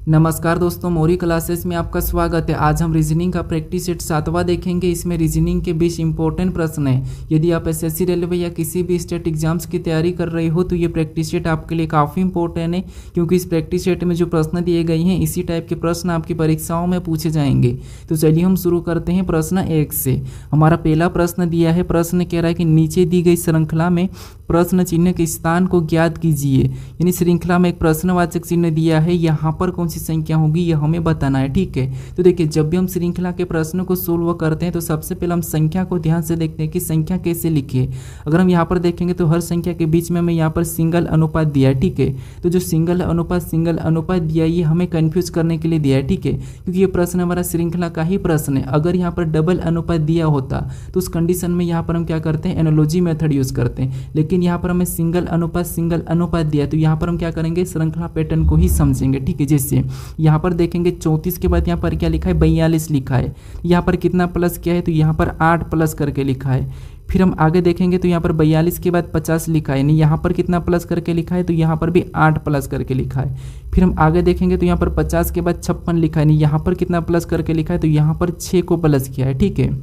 नमस्कार दोस्तों, मौरी क्लासेस में आपका स्वागत है। आज हम रीजनिंग का प्रैक्टिस सेट 7वां देखेंगे। इसमें रीजनिंग के 20 इंपॉर्टेंट प्रश्न हैं। यदि आप एसएससी रेलवे या किसी भी स्टेट एग्जाम्स की तैयारी कर रहे हो तो ये प्रैक्टिस सेट आपके लिए काफ़ी इंपॉर्टेंट है, क्योंकि इस प्रैक्टिस सेट में जो प्रश्न दिए गए हैं इसी टाइप के प्रश्न आपकी परीक्षाओं में पूछे जाएंगे। तो चलिए हम शुरू करते हैं प्रश्न 1 से। हमारा पहला प्रश्न दिया है। प्रश्न कह रहा है कि नीचे दी गई श्रृंखला में प्रश्न चिन्ह के स्थान को ज्ञात कीजिए। यानी श्रृंखला में एक प्रश्नवाचक चिन्ह दिया है, यहाँ पर कौन सी संख्या होगी यह हमें बताना है। ठीक है, तो देखिए जब भी हम श्रृंखला के प्रश्नों को सोल्व करते हैं तो सबसे पहले हम संख्या को ध्यान से देखते हैं कि संख्या कैसे लिखिए। अगर हम यहाँ पर देखेंगे तो हर संख्या के बीच में हमें यहाँ पर सिंगल अनुपात दिया है। ठीक है, तो जो सिंगल अनुपात दिया है ये हमें कंफ्यूज करने के लिए दिया है। ठीक है, क्योंकि ये प्रश्न हमारा श्रृंखला का ही प्रश्न है। अगर यहाँ पर डबल अनुपात दिया होता तो उस कंडीशन में यहाँ पर हम क्या करते हैं, एनालॉजी मेथड यूज करते हैं। लेकिन यहाँ पर हमें सिंगल अनुपात दिया है तो यहाँ पर हम क्या करेंगे, श्रृंखला पैटर्न को ही समझेंगे। ठीक है, जैसे यहाँ पर देखेंगे 34 के बाद यहाँ पर क्या लिखा है, 42 लिखा है। यहाँ पर कितना प्लस किया है, तो यहाँ पर 8 प्लस करके लिखा है। फिर हम आगे देखेंगे तो यहाँ पर 42 के बाद 50 लिखा है, यानी यहाँ पर कितना प्लस करके लिखा है, तो यहाँ पर भी 8 प्लस करके लिखा है। फिर हम आगे देखेंगे तो यहाँ पर 50 के बाद 56 लिखा है, यानी यहाँ पर कितना प्लस करके लिखा है, तो यहाँ पर 6 को प्लस किया है। ठीक है,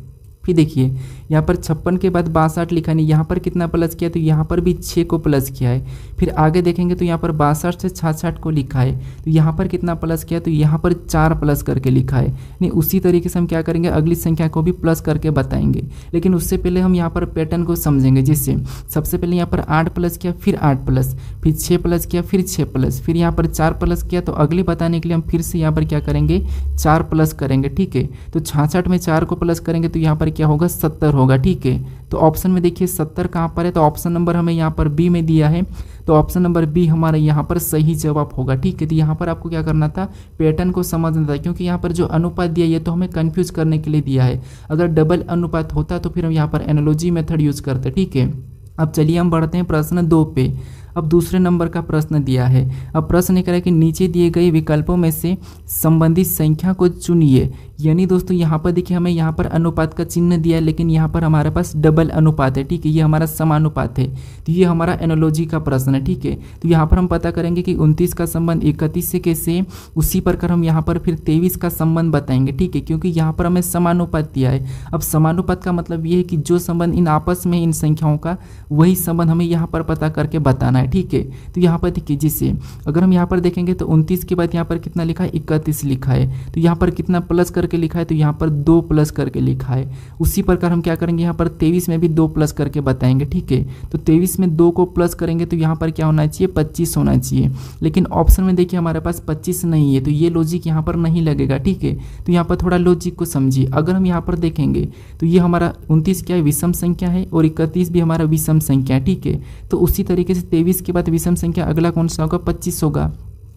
फिर देखिए यहाँ पर 56 के बाद 62 लिखा है, यहाँ पर कितना प्लस किया, तो यहाँ पर भी 6 को प्लस किया है। फिर आगे देखेंगे तो यहाँ पर 62 से 66 को लिखा है, तो यहाँ पर कितना प्लस किया, तो यहाँ पर 4 प्लस करके लिखा है। नहीं, उसी तरीके से हम क्या करेंगे, अगली संख्या को भी प्लस करके बताएंगे। लेकिन उससे पहले हम यहाँ पर पैटर्न को समझेंगे। जिससे सबसे पहले यहाँ पर 8 प्लस किया, फिर 8 प्लस, फिर 6 प्लस किया, फिर 6 प्लस, फिर यहाँ पर 4 प्लस किया। तो अगले बताने के लिए हम फिर से यहाँ पर क्या करेंगे, 4 प्लस करेंगे। ठीक है, तो 66 में 4 को प्लस करेंगे तो यहाँ पर क्या होगा, 70 होगा। ठीक है, तो ऑप्शन में देखिए 70 कहाँ पर है, तो ऑप्शन नंबर हमें यहाँ पर बी में दिया है, तो ऑप्शन नंबर बी हमारा यहाँ पर सही जवाब होगा। ठीक है, तो यहाँ पर आपको क्या करना था, पैटर्न को समझना था, क्योंकि यहाँ पर जो अनुपात दिया ये तो हमें कंफ्यूज करने के लिए दिया है। अगर डबल अनुपात होता तो फिर हम यहाँ पर एनालॉजी मेथड यूज करते। ठीक है, अब चलिए हम बढ़ते हैं प्रश्न 2 पे। अब दूसरे नंबर का प्रश्न दिया है। अब प्रश्न कह रहा है कि नीचे दिए गए विकल्पों में से संबंधित संख्या को चुनिए। यानी दोस्तों यहाँ पर देखिए हमें यहाँ पर अनुपात का चिन्ह दिया है, लेकिन यहाँ पर हमारे पास डबल अनुपात है। ठीक है, ये हमारा समानुपात है, तो ये हमारा एनालॉजी का प्रश्न है। ठीक है, तो यहाँ पर हम पता करेंगे कि 29 का संबंध 31 से कैसे, उसी प्रकार हम यहाँ पर फिर 23 का संबंध बताएंगे। ठीक है, क्योंकि यहाँ पर हमें समानुपात दिया है। अब समानुपात का मतलब ये है कि जो संबंध इन आपस में इन संख्याओं का, वही संबंध हमें यहाँ पर पता करके बताना है। ठीक है, तो यहाँ पर देखिए जिससे अगर हम यहाँ पर देखेंगे तो 29 के बाद यहाँ पर कितना लिखा है, 31 लिखा है, तो यहाँ पर कितना प्लस करके लिखा है, तो यहाँ पर 2 प्लस करके लिखा है। उसी प्रकार हम क्या करेंगे, यहाँ पर 23 में भी 2 प्लस करके बताएंगे। ठीक है, तो 23 में 2 को प्लस करेंगे तो यहाँ पर क्या होना चाहिए, 25 होना चाहिए। लेकिन ऑप्शन में देखिए हमारे पास 25 नहीं है, तो ये लॉजिक यहाँ पर नहीं लगेगा। ठीक है, तो यहाँ पर थोड़ा लॉजिक को समझिए। अगर हम यहाँ पर देखेंगे तो ये हमारा 29 क्या है, विषम संख्या है, और 31 भी हमारा विषम संख्या है। ठीक है, तो उसी तरीके से 23 के बाद विषम संख्या अगला कौन सा होगा, 25 होगा,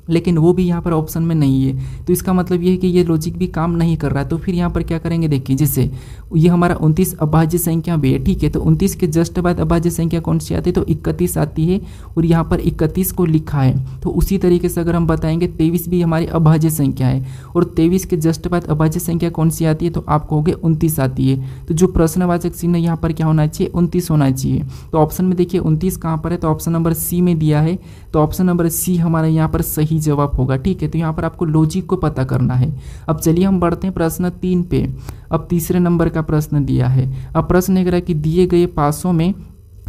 लेकिन वो भी यहाँ पर ऑप्शन में नहीं है। तो इसका मतलब ये है कि ये लॉजिक भी काम नहीं कर रहा है। तो फिर यहाँ पर क्या करेंगे, देखिए जैसे ये हमारा 29 अभाज्य संख्या भी है। ठीक है, तो 29 के जस्ट बाद अभाज्य संख्या कौन सी आती है, तो 31 आती है, और यहाँ पर 31 को लिखा है। तो उसी तरीके से अगर हम बताएंगे 23 भी हमारी अभाज्य संख्या है, और 23 के जस्ट बाद अभाज्य संख्या कौन सी आती है, तो आप कहोगे 29 आती है। तो जो प्रश्नवाचक चिन्ह यहाँ पर क्या होना चाहिए, 29 होना चाहिए। तो ऑप्शन में देखिए 29 कहाँ पर है, तो ऑप्शन नंबर सी में दिया है, तो ऑप्शन नंबर सी हमारा यहाँ पर सही जवाब होगा। ठीक है, तो यहाँ पर आपको लॉजिक को पता करना है। अब चलिए हम बढ़ते हैं प्रश्न 3 पे। अब तीसरे नंबर का प्रश्न दिया है। अब प्रश्न कह रहा है कि दिए गए पासों में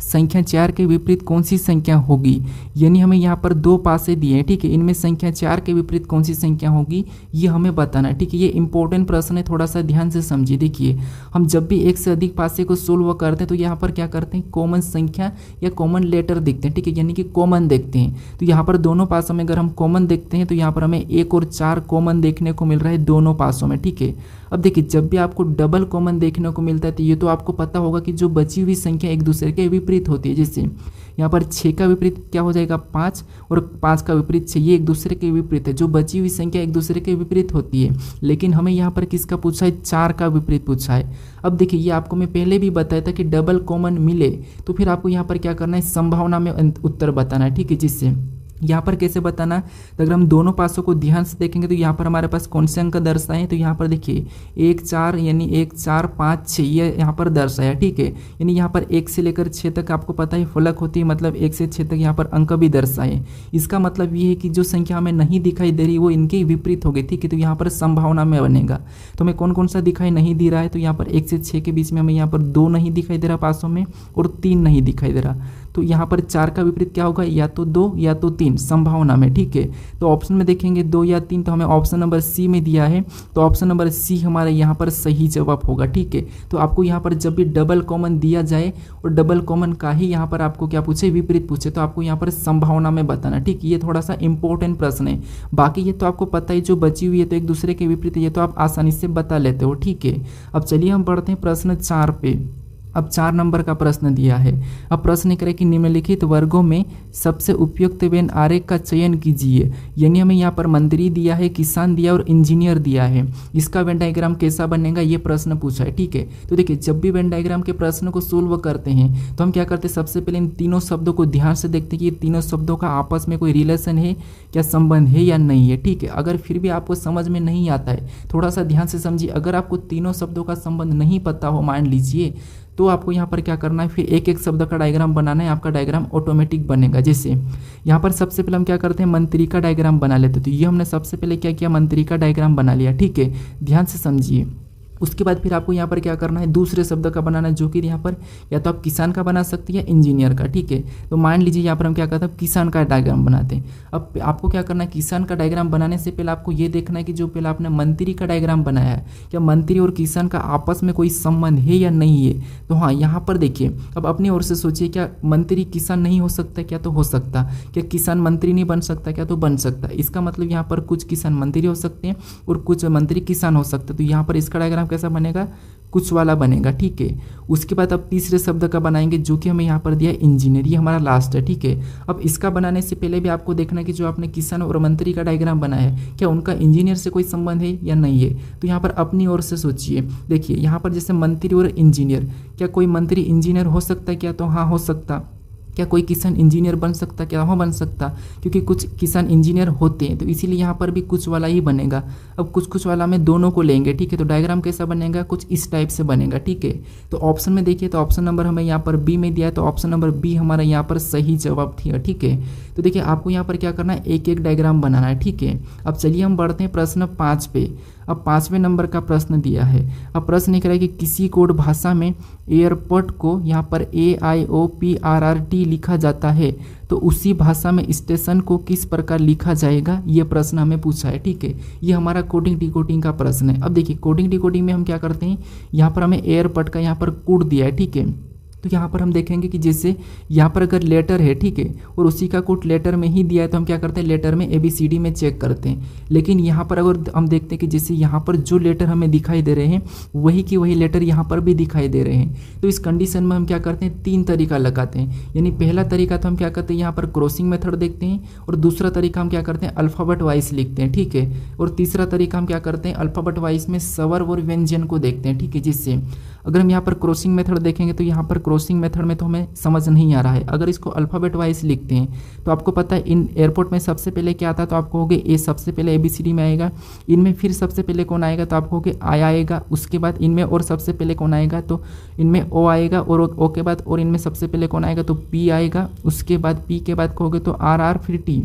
संख्या 4 के विपरीत कौन सी संख्या होगी। यानी हमें यहाँ पर 2 पासे दिए हैं। ठीक है, इनमें संख्या 4 के विपरीत कौन सी संख्या होगी ये हमें बताना है। ठीक है, ये इंपॉर्टेंट प्रश्न है, थोड़ा सा ध्यान से समझिए। देखिए हम जब भी एक से अधिक पासे को सोल्व करते हैं तो यहाँ पर क्या करते हैं, कॉमन संख्या या कॉमन लेटर देखते हैं। ठीक है, यानी कि कॉमन देखते हैं। तो यहाँ पर दोनों पासों में अगर हम कॉमन देखते हैं तो यहाँ पर हमें 1 और 4 कॉमन देखने को मिल रहा है दोनों पासों में। ठीक है, अब देखिए जब भी आपको डबल कॉमन देखने को मिलता है तो ये तो आपको पता होगा कि जो बची हुई संख्या एक दूसरे के विपरीत होती है। जैसे यहाँ पर 6 का विपरीत क्या हो जाएगा, 5, और 5 का विपरीत 6, ये एक दूसरे के विपरीत है। जो बची हुई संख्या एक दूसरे के विपरीत होती है, लेकिन हमें यहाँ पर किसका पूछा है, 4 का विपरीत पूछा है। अब देखिए ये आपको मैं पहले भी बताया था कि डबल कॉमन मिले तो फिर आपको यहाँ पर क्या करना है, संभावना में उत्तर बताना है। ठीक है, जिससे यहाँ पर कैसे बताना, तो अगर हम दोनों पासों को ध्यान से देखेंगे तो यहाँ पर हमारे पास कौन से अंक दर्शाए हैं, तो यहाँ पर देखिए 1 4 यानी 1 4 5 6 ये यहाँ पर दर्शाया, ठीक है। यानी यहाँ पर 1 से लेकर 6 तक आपको पता है फलक होती है, मतलब 1 से 6 तक यहाँ पर अंक भी दर्शाए। इसका मतलब ये है कि जो संख्या हमें नहीं दिखाई दे रही वो इनके विपरीत हो गई, ठीक है। तो यहाँ पर संभावना में बनेगा, तो हमें कौन कौन सा दिखाई नहीं दे रहा है, तो यहाँ पर 1 से 6 के बीच में हमें यहाँ पर 2 नहीं दिखाई दे रहा पासों में और 3 नहीं दिखाई दे रहा। तो यहाँ पर 4 का विपरीत क्या होगा, या तो 2 या तो 3 संभावना में, ठीक है। तो ऑप्शन में देखेंगे 2 या 3, तो हमें ऑप्शन नंबर सी में दिया है, तो ऑप्शन नंबर सी हमारे यहाँ पर सही जवाब होगा, ठीक है। तो आपको यहाँ पर जब भी डबल कॉमन दिया जाए और डबल कॉमन का ही यहाँ पर आपको क्या पूछे, विपरीत पूछे, तो आपको यहाँ पर संभावना में बताना, ठीक। ये थोड़ा सा इंपॉर्टेंट प्रश्न है। बाकी ये तो आपको पता ही, जो बची हुई है तो एक दूसरे के विपरीत है, ये तो आप आसानी से बता लेते हो, ठीक है। अब चलिए हम बढ़ते हैं प्रश्न 4 पे। अब 4 नंबर का प्रश्न दिया है। अब प्रश्न करें कि निम्नलिखित वर्गों में सबसे उपयुक्त वेन आरेख का चयन कीजिए। यानी हमें यहाँ पर मंत्री दिया है, किसान दिया और इंजीनियर दिया है। इसका वेन डायग्राम कैसा बनेगा ये प्रश्न पूछा है, ठीक है। तो देखिए जब भी वेन डायग्राम के प्रश्न को सोल्व करते हैं तो हम क्या करते हैं, सबसे पहले इन तीनों शब्दों को ध्यान से देखते हैं कि ये तीनों शब्दों का आपस में कोई रिलेशन है, क्या संबंध है या नहीं है, ठीक है। अगर फिर भी आपको समझ में नहीं आता है, थोड़ा सा ध्यान से समझिए। अगर आपको तीनों शब्दों का संबंध नहीं पता हो, मान लीजिए, तो आपको यहाँ पर क्या करना है, फिर एक एक शब्द का डायग्राम बनाना है, आपका डायग्राम ऑटोमेटिक बनेगा। जैसे यहाँ पर सबसे पहले हम क्या करते हैं, मंत्री का डायग्राम बना लेते, तो ये हमने सबसे पहले क्या किया, मंत्री का डायग्राम बना लिया, ठीक है। ध्यान से समझिए। उसके बाद फिर आपको यहाँ पर क्या करना है, दूसरे शब्द का बनाना है, जो कि यहाँ पर या तो आप किसान का बना सकते हैं या इंजीनियर का, ठीक है। तो मान लीजिए यहाँ पर हम क्या करते हैं, किसान का डायग्राम बनाते हैं। अब आपको क्या करना है, किसान का डायग्राम बनाने से पहले आपको ये देखना है कि जो पहले आपने मंत्री का डायग्राम बनाया है, क्या मंत्री और किसान का आपस में कोई संबंध है या नहीं है। तो हाँ, यहाँ पर देखिए, अब अपनी ओर से सोचिए, क्या मंत्री किसान नहीं हो सकता, क्या तो हो सकता, क्या किसान मंत्री नहीं बन सकता, क्या तो बन सकता। इसका मतलब यहाँ पर कुछ किसान मंत्री हो सकते हैं और कुछ मंत्री किसान हो सकते हैं। तो यहाँ पर इसका डायग्राम कैसा बनेगा, कुछ वाला बनेगा, ठीक है। उसके बाद अब तीसरे शब्द का बनाएंगे, जो कि हमें यहाँ पर दिया है इंजीनियर, ये हमारा लास्ट है, ठीक है। अब इसका बनाने से पहले भी आपको देखना है कि जो आपने किसान और मंत्री का डायग्राम बनाया है, क्या उनका इंजीनियर से कोई संबंध है या नहीं है। तो यहाँ पर अपनी ओर से सोचिए, देखिए यहाँ पर जैसे मंत्री और इंजीनियर, क्या कोई मंत्री इंजीनियर हो सकता है, क्या तो हाँ हो सकता। क्या कोई किसान इंजीनियर बन सकता, क्या हाँ बन सकता, क्योंकि कुछ किसान इंजीनियर होते हैं, तो इसीलिए यहाँ पर भी कुछ वाला ही बनेगा। अब कुछ कुछ वाला में दोनों को लेंगे, ठीक है। तो डायग्राम कैसा बनेगा, कुछ इस टाइप से बनेगा, ठीक है। तो ऑप्शन में देखिए, तो ऑप्शन नंबर हमें यहाँ पर बी में दिया है, तो ऑप्शन नंबर बी हमारा यहाँ पर सही जवाब थी, ठीक है। तो देखिए आपको यहाँ पर क्या करना है, एक एक डायग्राम बनाना है, ठीक है। अब चलिए हम बढ़ते हैं प्रश्न 5 पे। अब 5वें नंबर का प्रश्न दिया है। अब प्रश्न ये कह रहा है कि किसी कोड भाषा में एयरपोर्ट को यहाँ पर AIOPRRT लिखा जाता है, तो उसी भाषा में स्टेशन को किस प्रकार लिखा जाएगा, ये प्रश्न हमें पूछा है, ठीक है। ये हमारा कोडिंग डिकोडिंग का प्रश्न है। अब देखिए कोडिंग डिकोडिंग में हम क्या करते हैं, यहाँ पर हमें एयरपोर्ट का यहाँ पर कोड दिया है, ठीक है। तो यहाँ पर हम देखेंगे कि जैसे यहाँ पर अगर लेटर है, ठीक है, और उसी का कोड लेटर में ही दिया है, तो हम क्या करते हैं, लेटर में ABCD में चेक करते हैं। लेकिन यहाँ पर अगर हम देखते हैं कि जैसे यहाँ पर जो लेटर हमें दिखाई दे रहे हैं वही की वही लेटर यहाँ पर भी दिखाई दे रहे हैं, तो इस कंडीशन में हम क्या करते हैं, 3 तरीका लगाते हैं। यानी पहला तरीका तो हम क्या करते हैं, यहाँ पर क्रॉसिंग मेथड देखते हैं, और दूसरा तरीका हम क्या करते हैं, अल्फ़ाबेट वाइज लिखते हैं, ठीक है। और तीसरा तरीका हम क्या करते हैं, अल्फ़ाबेट वाइज में स्वर और व्यंजन को देखते हैं, ठीक है। जिससे अगर हम यहाँ पर क्रॉसिंग मेथड देखेंगे तो यहाँ पर क्रॉसिंग मेथड में तो हमें समझ नहीं आ रहा है। अगर इसको अल्फ़ाबेट वाइज लिखते हैं तो आपको पता है इन एयरपोर्ट में सबसे पहले क्या आता है, तो आपको होगे ए सबसे पहले ABCD में आएगा, इनमें फिर सबसे पहले कौन आएगा, तो आपको होगे I आएगा, उसके बाद इनमें और सबसे पहले कौन आएगा, तो इनमें O आएगा, और O के बाद और इनमें सबसे पहले कौन आएगा, तो P आएगा, उसके बाद P के बाद कहोगे तो RR फिर T।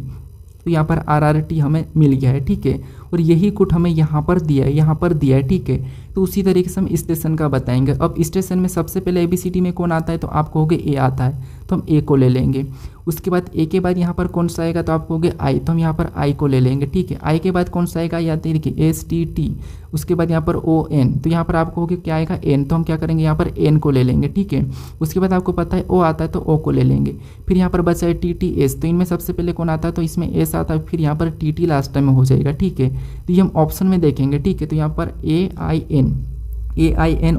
तो यहाँ पर RRT हमें मिल गया है, ठीक है। और यही कोड हमें यहाँ पर दिया है, यहाँ पर दिया है, ठीक है। तो उसी तरीके से हम स्टेशन का बताएंगे। अब स्टेशन में सबसे पहले ABCD में कौन आता है, तो आप कहोगे A आता है, तो हम A को ले लेंगे। उसके बाद A के बाद यहाँ पर कौन सा आएगा, तो आप कहोगे I, तो हम यहाँ पर I को ले लेंगे, ठीक है। I के बाद कौन सा आएगा, या देखिए STT, उसके बाद यहाँ पर ON, तो यहाँ पर आप कहोगे क्या आएगा, N, तो हम क्या करेंगे, यहाँ पर N को ले लेंगे, ठीक है। उसके बाद आपको पता है O आता है, तो O को ले लेंगे। फिर यहाँ पर बचा है TTS, तो इनमें सबसे पहले कौन आता है, तो इसमें S आता है, फिर यहाँ पर TT लास्ट टाइम में हो जाएगा, ठीक है। तो ये हम ऑप्शन में देखेंगे, ठीक है। तो यहाँ पर AIN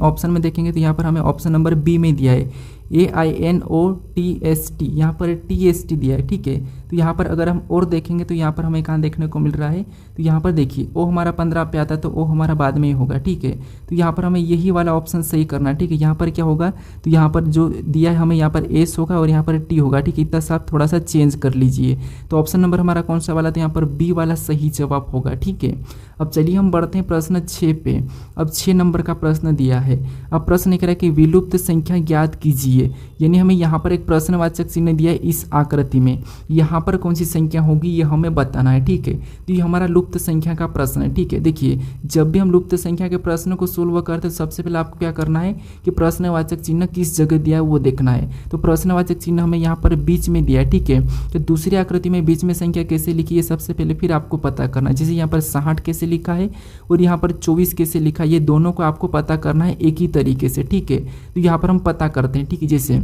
ऑप्शन में देखेंगे, तो यहाँ पर हमें ऑप्शन नंबर बी में दिया है AINOTST, यहाँ पर TST दिया है, ठीक है। तो यहाँ पर अगर हम और देखेंगे तो यहाँ पर हमें कहाँ देखने को मिल रहा है, तो यहाँ पर देखिए ओ हमारा 15 पे आता है तो ओ हमारा बाद में ही होगा, ठीक है। तो यहाँ पर हमें यही वाला ऑप्शन सही करना है, ठीक है। यहाँ पर क्या होगा, तो यहाँ पर जो दिया है हमें यहाँ पर एस होगा और यहाँ पर टी होगा, ठीक है। इतना सा आप थोड़ा सा चेंज कर लीजिए। तो ऑप्शन नंबर हमारा कौन सा वाला, तो यहाँ पर बी वाला सही जवाब होगा, ठीक है। अब चलिए हम बढ़ते हैं प्रश्न 6 पे। अब 6 नंबर का प्रश्न दिया है। अब प्रश्न कह रहा है कि विलुप्त संख्या ज्ञात कीजिए, यानी हमें यहाँ पर एक प्रश्नवाचक चिन्ह दिया है इस आकृति में, यहाँ पर कौन सी संख्या होगी ये हमें बताना है, ठीक है। तो ये हमारा लुप्त संख्या का प्रश्न है, ठीक है। देखिए जब भी हम लुप्त संख्या के प्रश्न को सोल्व करते हैं सबसे पहले आपको क्या करना है कि प्रश्नवाचक चिन्ह किस जगह दिया है वो देखना है। तो प्रश्नवाचक चिन्ह हमें यहाँ पर बीच में दिया है, ठीक है। तो दूसरी आकृति में बीच में संख्या कैसे लिखी है सबसे पहले फिर आपको पता करना है। जैसे यहाँ पर 60 कैसे लिखा है और यहाँ पर 24 कैसे लिखा है, ये दोनों को आपको पता करना है एक ही तरीके से, ठीक है। तो यहाँ पर हम पता करते हैं, ठीक है। जैसे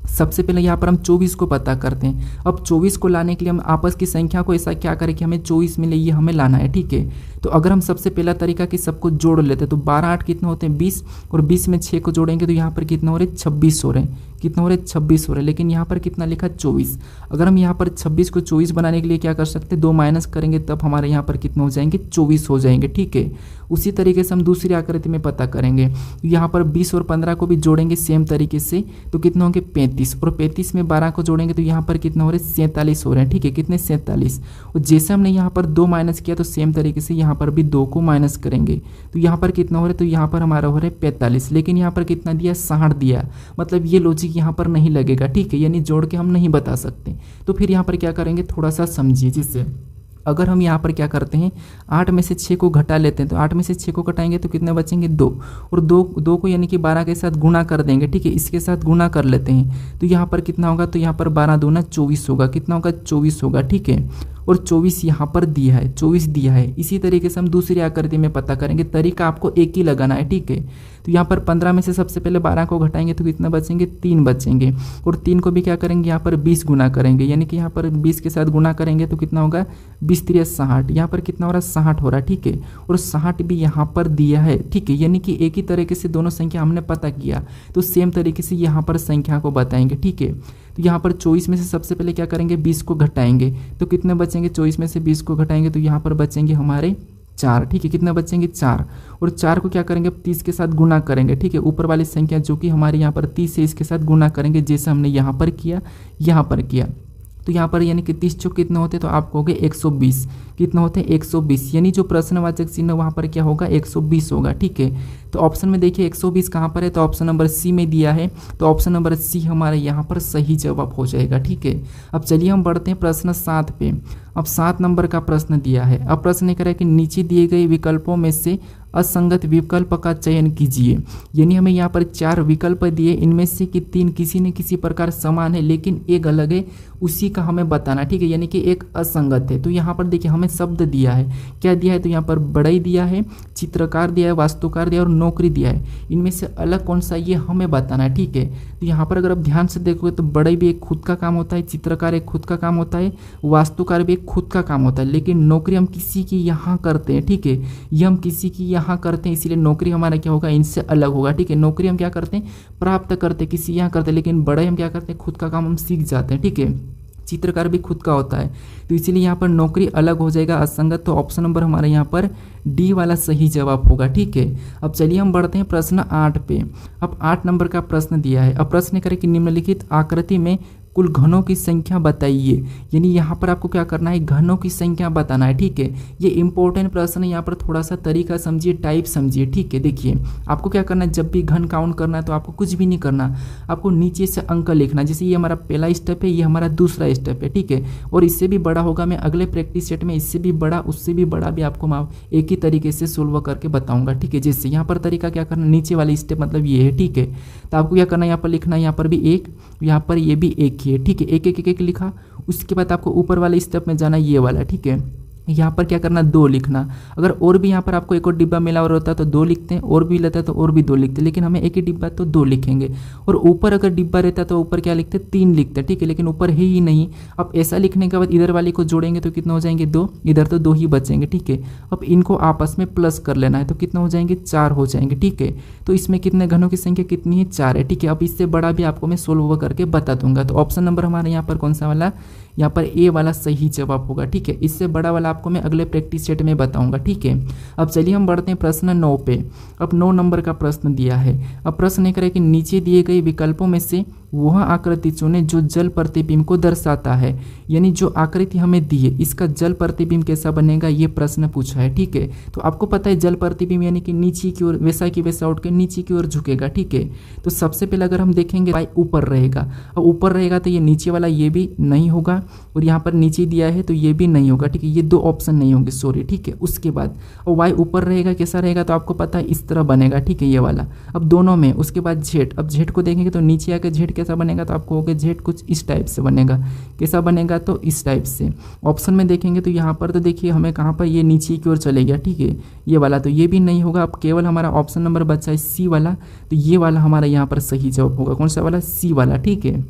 सबसे पहले यहाँ पर हम 24 को पता करते हैं। अब 24 को लाने के लिए हम आपस की संख्या को ऐसा क्या करें कि हमें 24 मिले, ये हमें लाना है, ठीक है। तो अगर हम सबसे पहला तरीका कि सबको जोड़ लेते हैं तो 12 8 कितना होते हैं 20 और 20 में 6 को जोड़ेंगे तो यहाँ पर कितना हो रहे 26 हो रहे हैं, कितना हो रहे 26 हो रहे हैं। लेकिन यहाँ पर कितना लिखा 24। अगर हम यहाँ पर 26 को 24 बनाने के लिए क्या कर सकते हैं 2 माइनस करेंगे तब हमारे यहाँ पर कितना हो जाएंगे 24 हो जाएंगे, ठीक है। उसी तरीके से हम दूसरी आकृति में पता करेंगे। यहाँ पर 20 और 15 को भी जोड़ेंगे सेम तरीके से तो कितना होंगे 35 और 35 में 12 को जोड़ेंगे तो यहाँ पर कितना हो रहे 47 हो रहे हैं, ठीक है। कितने 47। और जैसे हमने यहाँ पर 2 माइनस किया तो सेम तरीके से यहाँ पर भी 2 को माइनस करेंगे तो यहाँ पर कितना हो रहा है, तो यहाँ पर हमारा हो रहा है 45। लेकिन यहाँ पर कितना दिया 60 दिया, मतलब ये लॉजिक यहाँ पर नहीं लगेगा, ठीक है। यानी जोड़ के हम नहीं बता सकते। तो फिर यहाँ पर क्या करेंगे थोड़ा सा समझिए। जिससे अगर हम यहाँ पर क्या करते हैं 8 में से 6 को घटा लेते हैं तो 8 में से 6 को घटाएंगे तो कितने बचेंगे 2 और 2 को यानी कि 12 के साथ गुणा कर देंगे, ठीक है। इसके साथ गुणा कर लेते हैं तो यहाँ पर कितना होगा, तो यहाँ पर 12 दूना 24 होगा, कितना होगा 24 होगा, ठीक है। और 24 यहाँ पर दिया है, 24 दिया है। इसी तरीके से हम दूसरी आकृति में पता करेंगे, तरीका आपको एक ही लगाना है, ठीक है। तो यहाँ पर 15 में से सबसे पहले 12 को घटाएंगे तो कितना बचेंगे 3 बचेंगे और 3 को भी क्या करेंगे यहाँ पर 20 गुना करेंगे, यानी कि यहाँ पर 20 के साथ गुना करेंगे तो कितना होगा 20 3 60, यहाँ पर कितना हो रहा है 60 हो रहा है, ठीक है। और 60 भी यहाँ पर दिया है, ठीक है। यानी कि एक ही तरीके से दोनों संख्या हमने पता किया तो सेम तरीके से यहाँ पर संख्या को बताएंगे, ठीक है। तो यहाँ पर 24 में से सबसे पहले क्या करेंगे 20 को घटाएंगे तो कितने बचेंगे, 24 में से 20 को घटाएंगे तो यहाँ पर बचेंगे हमारे 4, ठीक है। कितना बचेंगे 4 और 4 को क्या करेंगे 30 के साथ गुना करेंगे, ठीक है। ऊपर वाली संख्या जो कि हमारे यहाँ पर 30 है इसके साथ गुना करेंगे जैसे हमने यहाँ पर किया, यहाँ पर किया। तो यहाँ पर यानी कि 30 चौक कितने होते तो आप कहोगे 120, कितना होते हैं 120, यानी जो प्रश्नवाचक चिन्ह वहाँ पर क्या होगा 120 होगा, ठीक है। तो ऑप्शन में देखिए 120 कहाँ पर है, तो ऑप्शन नंबर सी में दिया है, तो ऑप्शन नंबर सी हमारे यहाँ पर सही जवाब हो जाएगा, ठीक है। अब चलिए हम बढ़ते हैं प्रश्न 7 पे। अब 7 नंबर का प्रश्न दिया है। अब प्रश्न कह रहा है कि नीचे दिए गए विकल्पों में से असंगत विकल्प का चयन कीजिए, यानी हमें यहाँ पर 4 विकल्प दिए, इनमें से कि 3 किसी न किसी प्रकार समान है लेकिन एक अलग है, उसी का हमें बताना, ठीक है। यानी कि एक असंगत है। तो यहाँ पर देखिए हमें शब्द दिया है, क्या दिया है, तो यहाँ पर बढ़ई दिया है, चित्रकार दिया है, वास्तुकार दिया है और नौकरी दिया है। इनमें से अलग कौन सा ये हमें बताना है, ठीक है। तो यहाँ पर अगर आप ध्यान से देखोगे तो बढ़ई भी एक खुद का काम होता है, चित्रकार एक खुद का काम होता है, वास्तुकार भी एक खुद का काम होता है, लेकिन नौकरी हम किसी की यहाँ करते हैं, ठीक है। ये हम किसी की यहाँ करते हैं इसीलिए नौकरी हमारा क्या होगा इनसे अलग होगा, ठीक है। नौकरी हम क्या करते हैं प्राप्त करते हैं, किसी यहाँ करते हैं, लेकिन बढ़ई हम क्या करते हैं खुद का काम हम सीख जाते हैं, ठीक है। चित्रकार भी खुद का होता है तो इसीलिए यहाँ पर नौकरी अलग हो जाएगा, असंगत। तो ऑप्शन नंबर हमारे यहाँ पर डी वाला सही जवाब होगा, ठीक है। अब चलिए हम बढ़ते हैं प्रश्न 8 पे। अब 8 नंबर का प्रश्न दिया है। अब प्रश्न करें कि निम्नलिखित आकृति में कुल घनों की संख्या बताइए, यानी यहाँ पर आपको क्या करना है घनों की संख्या बताना है, ठीक है। ये इंपॉर्टेंट प्रश्न है, यहाँ पर थोड़ा सा तरीका समझिए, टाइप समझिए, ठीक है। देखिए आपको क्या करना है, जब भी घन काउंट करना है तो आपको कुछ भी नहीं करना, आपको नीचे से अंक लिखना। जैसे ये हमारा पहला स्टेप है, ये हमारा दूसरा स्टेप है, ठीक है। और इससे भी बड़ा होगा, मैं अगले प्रैक्टिस सेट में इससे भी बड़ा उससे भी बड़ा भी आपको मैं एक ही तरीके से सोल्व करके बताऊंगा, ठीक है। जैसे यहाँ पर तरीका क्या करना, नीचे वाली स्टेप मतलब ये है, ठीक है। तो आपको क्या करना है, यहाँ पर लिखना है, यहाँ पर भी एक, यहाँ पर ये भी एक ही है, ठीक है। एक एक एक एक लिखा, उसके बाद आपको ऊपर वाले स्टेप में जाना है ये वाला, ठीक है। यहाँ पर क्या करना, 2 लिखना। अगर और भी यहाँ पर आपको एक और डिब्बा मिला और होता तो 2 लिखते हैं, और भी लेता है तो और भी 2 लिखते, लेकिन हमें एक ही डिब्बा तो 2 लिखेंगे। और ऊपर अगर डिब्बा रहता तो ऊपर क्या लिखते, 3 लिखते, ठीक है, लेकिन ऊपर है ही नहीं। अब ऐसा लिखने के बाद इधर वाले को जोड़ेंगे तो कितना हो जाएंगे, 2, इधर तो 2 ही बचेंगे, ठीक है। अब इनको आपस में प्लस कर लेना है तो कितना हो जाएंगे, 4 हो जाएंगे, ठीक है। तो इसमें कितने घनों की संख्या कितनी है, 4 है, ठीक है। अब इससे बड़ा भी आपको मैं सोल्व करके बता दूंगा। तो ऑप्शन नंबर हमारे यहाँ पर कौन सा वाला, यहाँ पर ए वाला सही जवाब होगा, ठीक है। इससे बड़ा वाला आपको मैं अगले प्रैक्टिस सेट में बताऊंगा, ठीक है। अब चलिए हम बढ़ते हैं प्रश्न 9 पे। अब 9 नंबर का प्रश्न दिया है। अब प्रश्न ये करे कि नीचे दिए गए विकल्पों में से वह आकृति चुने जो जल प्रतिबिंब को दर्शाता है, यानी जो आकृति हमें दी है इसका जल प्रतिबिंब कैसा बनेगा, ये प्रश्न पूछा है, ठीक है। तो आपको पता है जल प्रतिबिंब यानी कि नीचे की ओर वैसा की वैसा उठ के नीचे की ओर झुकेगा, ठीक है। तो सबसे पहले अगर हम देखेंगे y ऊपर रहेगा, अब ऊपर रहेगा तो ये नीचे वाला ये भी नहीं होगा, और यहाँ पर नीचे दिया है तो ये भी नहीं होगा, ठीक है। ये 2 ऑप्शन नहीं होंगे, सॉरी, ठीक है। उसके बाद और y ऊपर रहेगा कैसा रहेगा, तो आपको पता है इस तरह बनेगा, ठीक है, ये वाला। अब दोनों में उसके बाद z, अब z को देखेंगे तो नीचे आकर z कैसा बनेगा, तो आपको होगा z कुछ इस टाइप से बनेगा, कैसा बनेगा, तो इस टाइप से। ऑप्शन में देखेंगे तो यहाँ पर तो देखिए हमें कहाँ पर ये नीचे की ओर चले गया, ठीक है, ये वाला, तो ये भी नहीं होगा। अब केवल हमारा ऑप्शन नंबर बचा है सी वाला, तो ये वाला हमारा यहाँ पर सही जवाब होगा, कौन सा वाला, सी वाला, ठीक है।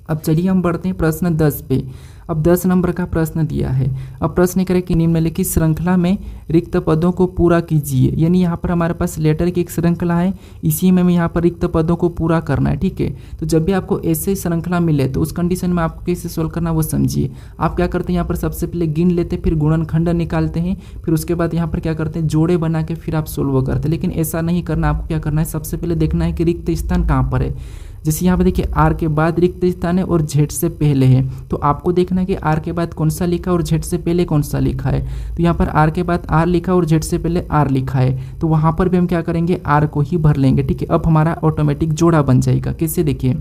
अब चलिए हम बढ़ते हैं प्रश्न 10 पे। अब 10 नंबर का प्रश्न दिया है। अब प्रश्न करें कि निम्नलिखित श्रृंखला में रिक्त पदों को पूरा कीजिए, यानी यहाँ पर हमारे पास लेटर की एक श्रृंखला है, इसी में यहाँ पर रिक्त पदों को पूरा करना है, ठीक है। तो जब भी आपको ऐसे श्रृंखला मिले तो उस कंडीशन में आपको कैसे सोल्व करना वो समझिए। आप क्या करते हैं, यहाँ पर सबसे पहले गिन लेते, फिर गुणनखंड निकालते हैं, फिर उसके बाद यहाँ पर क्या करते हैं, जोड़े बना के फिर आप सोल्व करते हैं। लेकिन ऐसा नहीं करना, आपको क्या करना है, सबसे पहले देखना है कि रिक्त स्थान कहाँ पर है। जैसे यहाँ पे देखिए आर के बाद रिक्त स्थान है और जेड से पहले है, तो आपको देखना है कि आर के बाद कौन सा लिखा और जेड से पहले कौन सा लिखा है। तो यहाँ पर आर के बाद आर लिखा और जेड से पहले आर लिखा है, तो वहाँ पर भी हम क्या करेंगे, आर को ही भर लेंगे, ठीक है। अब हमारा ऑटोमेटिक जोड़ा बन जाएगा। कैसे, देखिए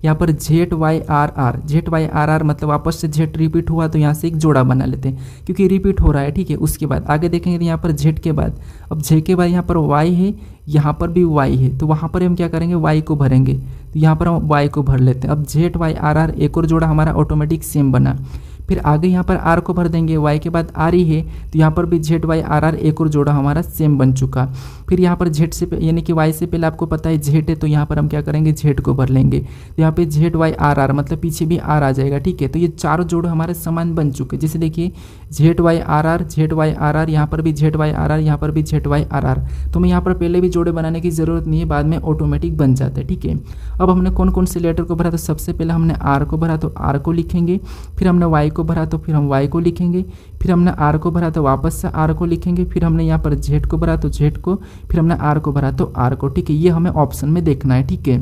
यहाँ पर Z Y R R, Z Y R R मतलब वापस से जेड रिपीट हुआ, तो यहाँ से एक जोड़ा बना लेते हैं क्योंकि रिपीट हो रहा है, ठीक है। उसके बाद आगे देखेंगे तो यहाँ पर जेड के बाद, अब जेड के बाद यहाँ पर वाई है, यहाँ पर भी वाई है, तो वहाँ पर हम क्या करेंगे, वाई को भरेंगे, तो यहाँ पर हम वाई को भर लेते हैं। अब जेड वाई आर आर एक और जोड़ा हमारा ऑटोमेटिक सेम बना। फिर आगे यहाँ पर आर को भर देंगे, वाई के बाद आर ही है, तो यहाँ पर भी जेड वाई आर आर एक और जोड़ा हमारा सेम बन चुका। फिर यहाँ पर जेड से यानी कि वाई से पहले आपको पता है जेड है, तो यहाँ पर हम क्या करेंगे, जेड को भर लेंगे, तो यहाँ पे जेड वाई आर आर मतलब पीछे भी आर आ जाएगा, ठीक है। तो ये चारों जोड़ हमारे समान बन चुके। जैसे देखिए Z Y R R, Z Y R R, यहाँ पर भी जेड वाई आर आर, यहाँ पर भी जेड वाई आर आर। तो मैं यहाँ पर पहले भी जोड़े बनाने की जरूरत नहीं है, बाद में ऑटोमेटिक बन जाता है, ठीक है। अब हमने कौन कौन से लेटर को भरा, तो सबसे पहले हमने आर को भरा तो आर को लिखेंगे, फिर हमने वाई को भरा तो फिर हम वाई को लिखेंगे, फिर हमने आर को भरा तो वापस से आर को लिखेंगे, फिर हमने यहाँ पर जेड को भरा तो जेड को, फिर हमने आर को भरा तो आर को, ठीक है। ये हमें ऑप्शन में देखना है, ठीक है।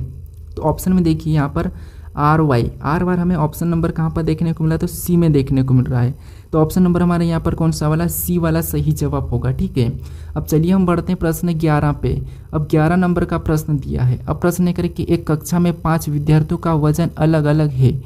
तो ऑप्शन में देखिए यहाँ पर आर वाई हमें ऑप्शन नंबर कहाँ पर देखने को मिला, तो सी में देखने को मिल रहा है। तो ऑप्शन नंबर हमारे यहाँ पर कौन सा वाला, सी वाला सही जवाब होगा, ठीक है। अब चलिए हम बढ़ते हैं प्रश्न 11 पे। अब 11 नंबर का प्रश्न दिया है। अब प्रश्न ये करें कि एक कक्षा में 5 विद्यार्थियों का वजन अलग अलग है,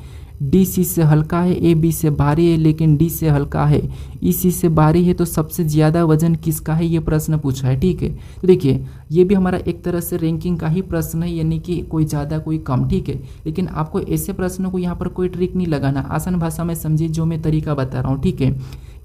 डी सी से हल्का है, ए बी से भारी है, लेकिन डी से हल्का है, ई सी से भारी है, तो सबसे ज़्यादा वजन किसका है, ये प्रश्न पूछा है, ठीक है। तो देखिए ये भी हमारा एक तरह से रैंकिंग का ही प्रश्न है, यानी कि कोई ज़्यादा कोई कम, ठीक है। लेकिन आपको ऐसे प्रश्नों को यहाँ पर कोई ट्रिक नहीं लगाना, आसान भाषा में समझिए जो मैं तरीका बता रहा हूँ, ठीक है।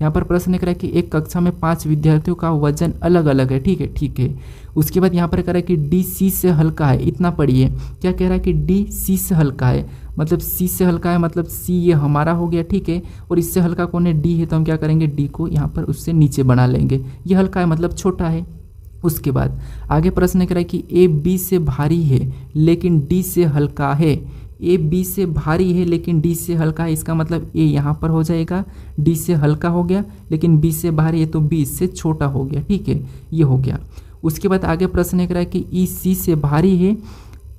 यहाँ पर प्रश्न करा कि एक कक्षा में 5 विद्यार्थियों का वजन अलग अलग है, ठीक है, ठीक है। उसके बाद यहाँ पर कह रहा है कि डी सी से हल्का है, इतना पढ़िए, क्या कह रहा है कि डी सी से हल्का है, मतलब सी से हल्का है मतलब सी ये हमारा हो गया, ठीक है। और इससे हल्का कौन है, डी है, तो हम क्या करेंगे, डी को यहाँ पर उससे नीचे बना लेंगे, ये हल्का है मतलब छोटा है। उसके बाद आगे प्रश्न कह रहा है कि ए बी से भारी है लेकिन डी से हल्का है, ए बी से भारी है लेकिन डी से हल्का है, इसका मतलब ए यहाँ पर हो जाएगा, डी से हल्का हो गया, लेकिन बी से भारी है तो बी से छोटा हो गया, ठीक है, ये हो गया। उसके बाद आगे प्रश्न कह रहा है कि ई सी से भारी है,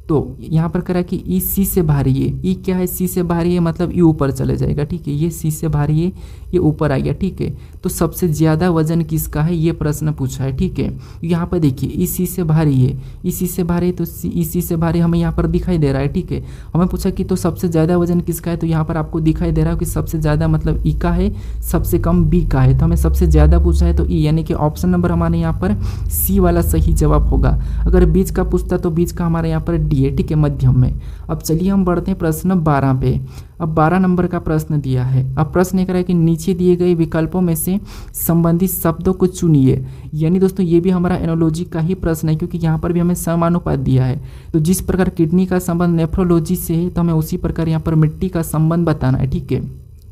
तो यहाँ पर कह रहा है कि ई सी से भारी है, ई क्या है, सी से भारी है मतलब ये ऊपर चले जाएगा, ठीक है, ये सी से भारी है, ये ऊपर आ गया, ठीक है। तो सबसे ज़्यादा वजन किसका है, ये प्रश्न पूछा है, ठीक है। यहाँ पर देखिए ई सी से भारी है, ई सी से भारी है, तो ई सी से भारी हमें यहाँ पर दिखाई दे रहा है, ठीक है। हमें पूछा कि तो सबसे ज़्यादा वजन किसका है, तो यहाँ पर आपको दिखाई दे रहा है कि सबसे ज़्यादा मतलब ई का है, सबसे कम बी का है, तो हमें सबसे ज़्यादा पूछा है तो ई, यानी कि ऑप्शन नंबर हमारे यहाँ पर सी वाला सही जवाब होगा। अगर बीच का पूछता तो बीच का हमारे यहाँ पर डी है, ठीक है, मध्यम में। अब चलिए हम बढ़ते हैं प्रश्न 12 पे। अब 12 नंबर का प्रश्न दिया है। अब प्रश्न ये कह रहा है कि नीचे दिए गए विकल्पों में से संबंधित शब्दों को चुनिए। यानी दोस्तों ये भी हमारा एनोलॉजी का ही प्रश्न है, क्योंकि यहाँ पर भी हमें समानुपात दिया है। तो जिस प्रकार किडनी का संबंध नेफ्रोलॉजी से है, तो हमें उसी प्रकार यहाँ पर मिट्टी का संबंध बताना है। ठीक है,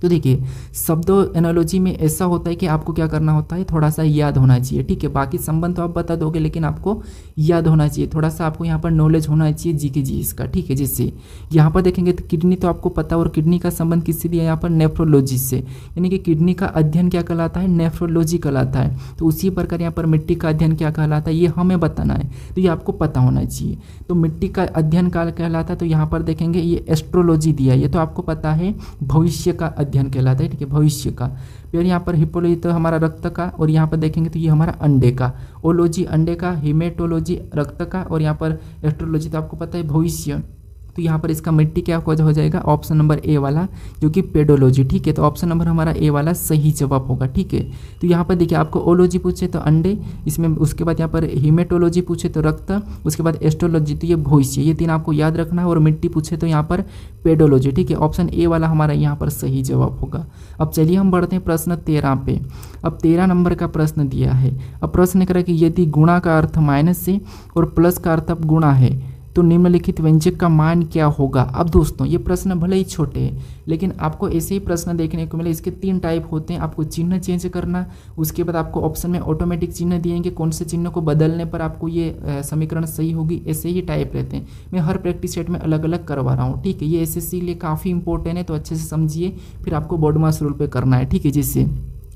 तो देखिए शब्दों एनालॉजी में ऐसा होता है कि आपको क्या करना होता है, थोड़ा सा याद होना चाहिए। ठीक है, बाकी संबंध तो आप बता दोगे, लेकिन आपको याद होना चाहिए, थोड़ा सा आपको यहाँ पर नॉलेज होना चाहिए जीके जी इसका। ठीक है, जैसे यहाँ पर देखेंगे तो किडनी तो आपको पता, और किडनी का संबंध किससे दिया है यहाँ पर, नेफ्रोलॉजी से। यानी कि किडनी का अध्ययन क्या कहलाता है, नेफ्रोलॉजी कहलाता है। तो उसी प्रकार यहाँ पर मिट्टी का अध्ययन क्या कहलाता है, ये हमें बताना है, तो ये आपको पता होना चाहिए। तो मिट्टी का अध्ययन क्या कहलाता है, तो यहाँ पर देखेंगे ये एस्ट्रोलॉजी दिया है, ये तो आपको पता है भविष्य का अध्ययन कहलाता है। ठीक है, भविष्य का। फिर यहाँ पर हिपोलॉजी तो हमारा रक्त का, और यहाँ पर देखेंगे तो ये हमारा अंडे का। ओलॉजी अंडे का, हिमेटोलॉजी रक्त का, और यहाँ पर एस्ट्रोलॉजी तो आपको पता है भविष्य। तो यहाँ पर इसका मिट्टी क्या हो जाएगा, ऑप्शन नंबर ए वाला, जो कि पेडोलॉजी। ठीक है, तो ऑप्शन नंबर हमारा ए वाला सही जवाब होगा। ठीक है, तो यहाँ पर देखिए आपको ओलॉजी पूछे तो अंडे, इसमें उसके बाद यहाँ पर हिमेटोलॉजी पूछे तो रक्त, उसके बाद एस्ट्रोलॉजी तो ये भविष्य, ये तीन आपको याद रखना है। और मिट्टी पूछे तो यहाँ पर पेडोलॉजी। ठीक है, ऑप्शन ए वाला हमारा यहाँ पर सही जवाब होगा। अब चलिए हम बढ़ते हैं प्रश्न 13 पे। अब 13 नंबर का प्रश्न दिया है। अब प्रश्न करें कि यदि गुणा का अर्थ माइनस से और प्लस का अर्थ अब गुणा है, तो निम्नलिखित व्यंजक का मान क्या होगा। अब दोस्तों ये प्रश्न भले ही छोटे हैं, लेकिन आपको ऐसे ही प्रश्न देखने को मिले। इसके 3 टाइप होते हैं, आपको चिन्ह चेंज करना, उसके बाद आपको ऑप्शन में ऑटोमेटिक चिन्ह दिएंगे, कौन से चिन्ह को बदलने पर आपको ये समीकरण सही होगी। ऐसे ही टाइप रहते हैं। मैं हर प्रैक्टिस सेट में अलग अलग करवा रहा हूँ। ठीक है, ये एसएससी के लिए काफ़ी इंपॉर्टेंट है, तो अच्छे से समझिए, फिर आपको बोर्ड मास रूल पे करना है। ठीक है, जिससे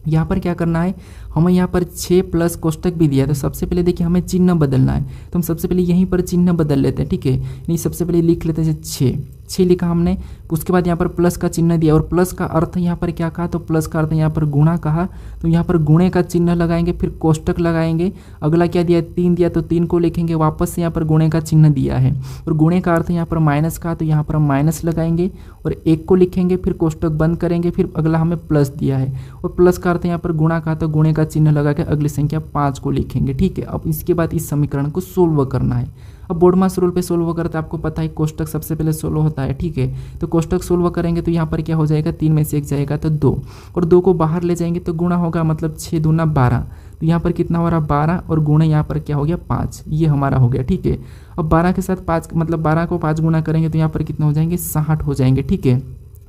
यहाँ पर क्या करना है, हमें यहाँ पर 6 प्लस कोष्टक भी दिया है। तो सबसे पहले देखिए हमें चिन्ह बदलना है, तो हम सबसे पहले यहीं पर चिन्ह बदल लेते हैं। ठीक है, नहीं सबसे पहले लिख लेते हैं 6 लिखा हमने। उसके बाद यहाँ पर प्लस का चिन्ह दिया, और प्लस का अर्थ यहाँ पर क्या कहा, तो प्लस का अर्थ यहाँ पर गुणा कहा, तो यहाँ पर गुणे का चिन्ह लगाएंगे, फिर कोष्टक लगाएंगे। अगला क्या दिया, 3 दिया, तो 3 को लिखेंगे, वापस से यहाँ पर गुणे का चिन्ह दिया है, और गुणे का अर्थ यहाँ पर माइनस का, तो यहाँ पर हम माइनस लगाएंगे, और 1 को लिखेंगे, फिर कोष्टक बंद करेंगे, फिर अगला हमें प्लस दिया है, और प्लस का अर्थ यहाँ पर गुणा का, तो गुणे का चिन्ह लगा के अगली संख्या 5 को लिखेंगे। ठीक है, अब इसके बाद इस समीकरण को सोल्व करना है। अब बोर्ड मास रूल पे सोल्व करते आपको पता है कोष्टक सबसे पहले सोल्व होता है। ठीक है, तो कोष्टक सोल्व करेंगे तो यहाँ पर क्या हो जाएगा, 3 में से 1 जाएगा तो 2, और 2 को बाहर ले जाएंगे तो गुणा होगा, मतलब 6 दूना 12। तो यहाँ पर कितना हो रहा, 12, और गुणे यहाँ पर क्या हो गया, 5, ये हमारा हो गया। ठीक है, अब 12 के साथ 5, मतलब 12 को 5 गुना करेंगे तो यहाँ पर कितना हो जाएंगे, 60 हो जाएंगे। ठीक है,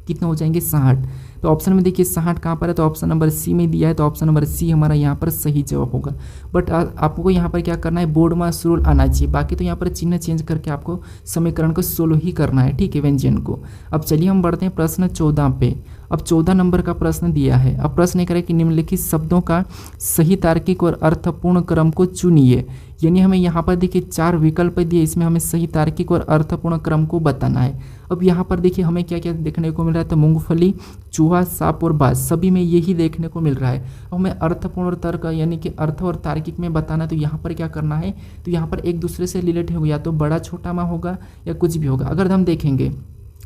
कितने हो जाएंगे, 60। तो ऑप्शन में देखिए 60 कहाँ पर है, तो ऑप्शन नंबर सी में दिया है, तो ऑप्शन नंबर सी हमारा यहाँ पर सही जवाब होगा। बट आपको यहाँ पर क्या करना है, बोर्ड मास रूल आना चाहिए, बाकी तो यहाँ पर चिन्ह चेंज करके आपको समीकरण को सोल्व ही करना है। ठीक है, व्यंजन को। अब चलिए हम बढ़ते हैं प्रश्न 14 पे। अब 14 नंबर का प्रश्न दिया है। अब प्रश्न ये करे कि निम्नलिखित शब्दों का सही तार्किक और अर्थपूर्ण क्रम को चुनिए। यानी हमें यहाँ पर देखिए 4 विकल्प दिए, इसमें हमें सही तार्किक और अर्थपूर्ण क्रम को बताना है। अब यहाँ पर देखिए हमें क्या क्या देखने को मिल रहा है, तो मूंगफली, चूहा, सांप और बाज, सभी में यही देखने को मिल रहा है। अब हमें अर्थपूर्ण और तर्क यानी कि अर्थ और तार्किक में बताना है, तो यहाँ पर क्या करना है, तो यहाँ पर एक दूसरे से रिलेटेड होगा, या तो बड़ा छोटा में होगा या कुछ भी होगा। अगर हम देखेंगे